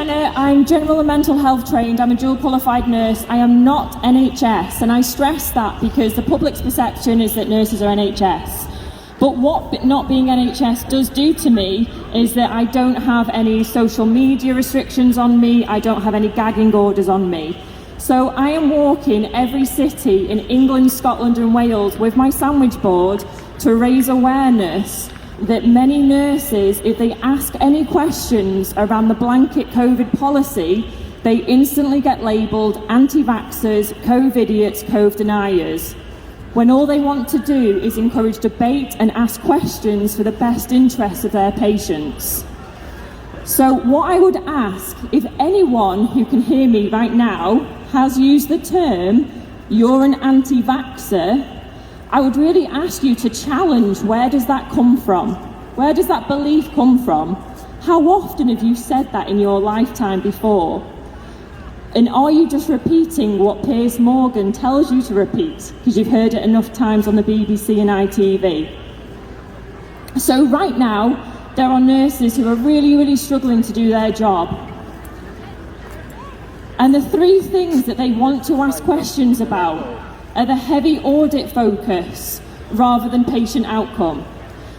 Jenna. I'm general and mental health trained. I'm a dual qualified nurse. I am not NHS, and I stress that because the public's perception is that nurses are NHS. But what not being NHS does do to me is that I don't have any social media restrictions on me. I don't have any gagging orders on me. So I am walking every city in England, Scotland and Wales with my sandwich board to raise awareness that many nurses, if they ask any questions around the blanket COVID policy, they instantly get labelled anti-vaxxers, COVID-idiots, COVID deniers, when all they want to do is encourage debate and ask questions for the best interests of their patients. So what I would ask, if anyone who can hear me right now has used the term, "you're an anti-vaxxer," I would really ask you to challenge, where does that come from? Where does that belief come from? How often have you said that in your lifetime before? And are you just repeating what Piers Morgan tells you to repeat because you've heard it enough times on the BBC and ITV? So right now, there are nurses who are really struggling to do their job. And the three things that they want to ask questions about are the heavy audit focus rather than patient outcome.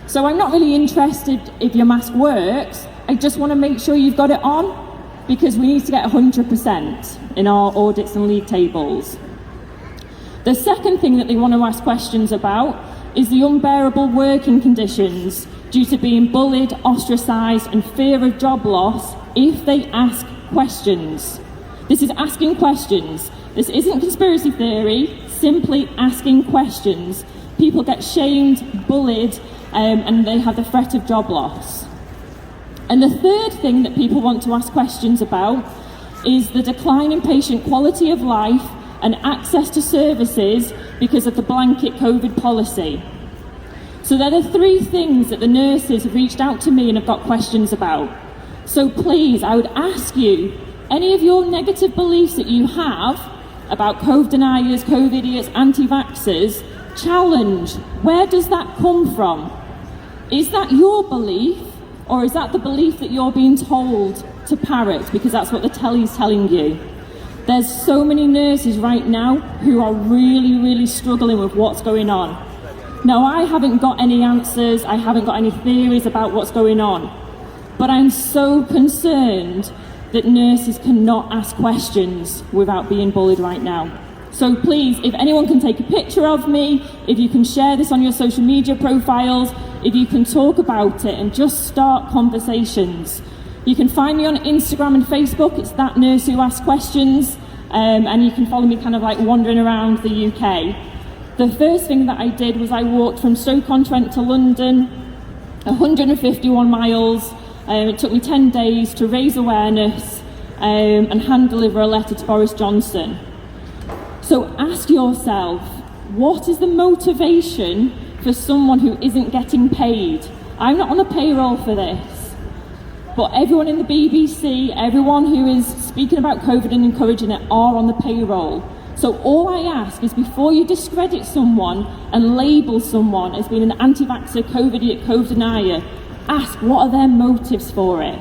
So I'm not really interested if your mask works, I just want to make sure you've got it on, because we need to get 100% in our audits and league tables. The second thing that they want to ask questions about is the unbearable working conditions due to being bullied, ostracised and fear of job loss if they ask questions. This is asking questions. This isn't conspiracy theory, simply asking questions. People get shamed, bullied, and they have the threat of job loss. And the third thing that people want to ask questions about is the decline in patient quality of life and access to services because of the blanket COVID policy. So they're the three things that the nurses have reached out to me and have got questions about. So please, I would ask you, any of your negative beliefs that you have about COVID deniers, COVID idiots, anti-vaxxers, challenge. Where does that come from? Is that your belief, or is that the belief that you're being told to parrot because that's what the telly's telling you? There's so many nurses right now who are really struggling with what's going on. Now, I haven't got any answers, I haven't got any theories about what's going on, but I'm so concerned that nurses cannot ask questions without being bullied right now. So please, if anyone can take a picture of me, if you can share this on your social media profiles, if you can talk about it and just start conversations. You can find me on Instagram and Facebook, it's That Nurse Who Asks Questions, and you can follow me kind of like wandering around the UK. The first thing that I did was I walked from Stoke-on-Trent to London, 151 miles. It took me 10 days to raise awareness and hand deliver a letter to Boris Johnson. So ask yourself, what is the motivation for someone who isn't getting paid? I'm not on the payroll for this, but everyone in the BBC, everyone who is speaking about COVID and encouraging it are on the payroll. So all I ask is, before you discredit someone and label someone as being an anti-vaxxer, COVID idiot, COVID denier, ask what are their motives for it,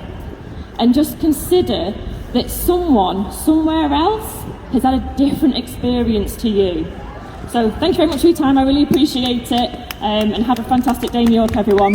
and just consider that someone somewhere else has had a different experience to you. So thank you very much for your time, I really appreciate it, and have a fantastic day in New York, everyone.